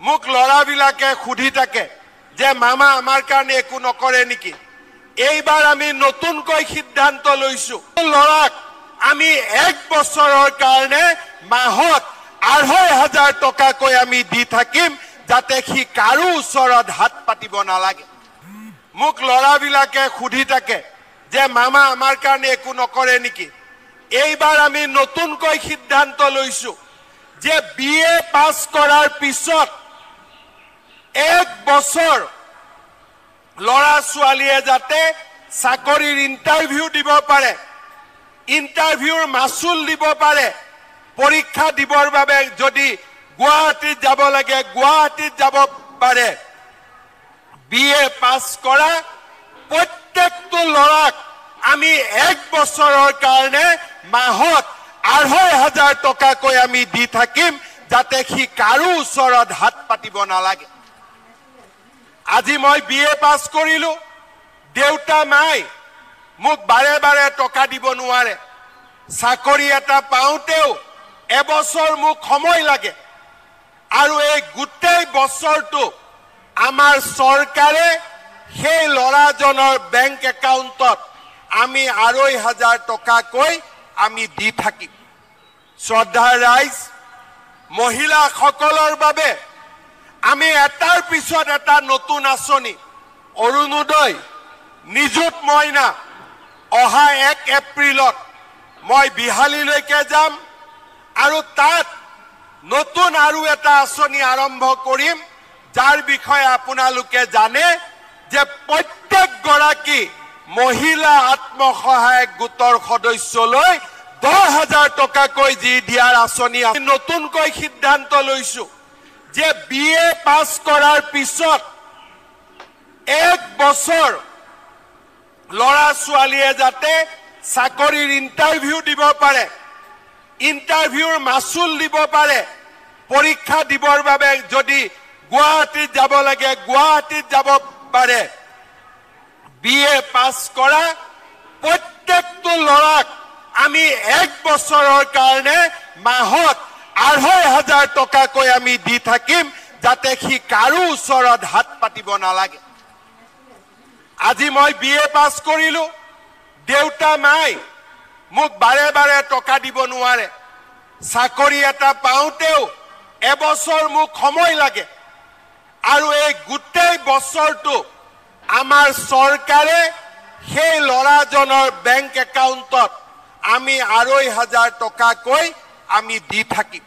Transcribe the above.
মোক ল'ৰাবিলাকে সুধি থাকে যে মামা আমাৰ কাৰণে একো নকৰে নেকি। এইবাৰ আমি নতুনকৈ সিদ্ধান্ত লৈছো, ল'ৰাক আমি 1 বছৰৰ কাৰণে মাহত 2,500 টকাকৈ আমি দি থাকিম, যাতে সি কাৰো ওচৰত হাত পাতিব নালাগে। মোক ল'ৰাবিলাকে সুধি থাকে যে মামা আমাৰ কাৰণে একো নকৰে নেকি। এইবাৰ আমি নতুনকৈ সিদ্ধান্ত লৈছো যে BA পাছ কৰাৰ পিছত 1 বছৰ ল'ৰা ছোৱালীয়ে যাতে চাকৰিৰ ইণ্টাৰভিউ দিব পাৰে, ইণ্টাৰভিউৰ মাচুল দিব পাৰে, পৰীক্ষা দিবৰ বাবে যদি গুৱাহাটীত যাব লাগে গুৱাহাটীত যাব পাৰে। BA পাছ কৰা প্ৰত্যেকটো ল'ৰাক আমি 1 বছৰৰ কাৰণে মাহত 2,500 টকাকৈ আমি দি থাকিম, যাতে সি কাৰো ওচৰত হাত পাতিব নালাগে। আজি মই BA পাছ কৰিলো, দেউতা মাই মোক বাৰে বাৰে টকা দিব নোৱাৰে। চাকৰি এটা পাওঁতেও এবছৰ মোক সময় লাগে, আৰু এই গোটেই বছৰটো আমাৰ চৰকাৰে সেই ল'ৰাজনৰ বেংক একাউণ্টত আমি 2,500 টকাকৈ আমি দি থাকিম। শ্ৰদ্ধাৰ ৰাইজ, মহিলাসকলৰ বাবে আমি এটাৰ পিছত এটা নতুন আঁচনি, অৰুণোদয়, নিযুত মইনা, অহা 1 এপ্ৰিলত মই বিহালীলৈকে যাম আৰু তাত নতুন আৰু এটা আঁচনি আৰম্ভ কৰিম, যাৰ বিষয়ে আপোনালোকে জানে যে প্ৰত্যেকগৰাকী মহিলা আত্মসহায়ক গোটৰ সদস্যলৈ 10,000 টকাকৈ যি দিয়াৰ আঁচনি। নতুনকৈ সিদ্ধান্ত লৈছো যে BA পাছ কৰাৰ পিছত 1 বছৰ ল'ৰা ছোৱালীয়ে যাতে চাকৰিৰ ইণ্টাৰভিউ দিব পাৰে, ইণ্টাৰভিউৰ মাচুল দিব পাৰে, পৰীক্ষা দিবৰ বাবে যদি গুৱাহাটীত যাব লাগে গুৱাহাটীত যাব পাৰে। BA পাছ কৰা প্ৰত্যেকটো ল'ৰাক আমি 1 বছৰৰ কাৰণে মাহত 2,500 টকাকৈ আমি দি থাকিম, যাতে সি কাৰো ওচৰত হাত পাতিব নালাগে। আজি মই BA পাছ কৰিলো, দেউতা মাই মোক বাৰে বাৰে টকা দিব নোৱাৰে। চাকৰি এটা পাওঁতেও এবছৰ মোক সময় লাগে, আৰু এই গোটেই বছৰটো আমাৰ চৰকাৰে সেই ল'ৰাজনৰ বেংক একাউণ্টত আমি 2,500 টকাকৈ আমি দি থাকিম।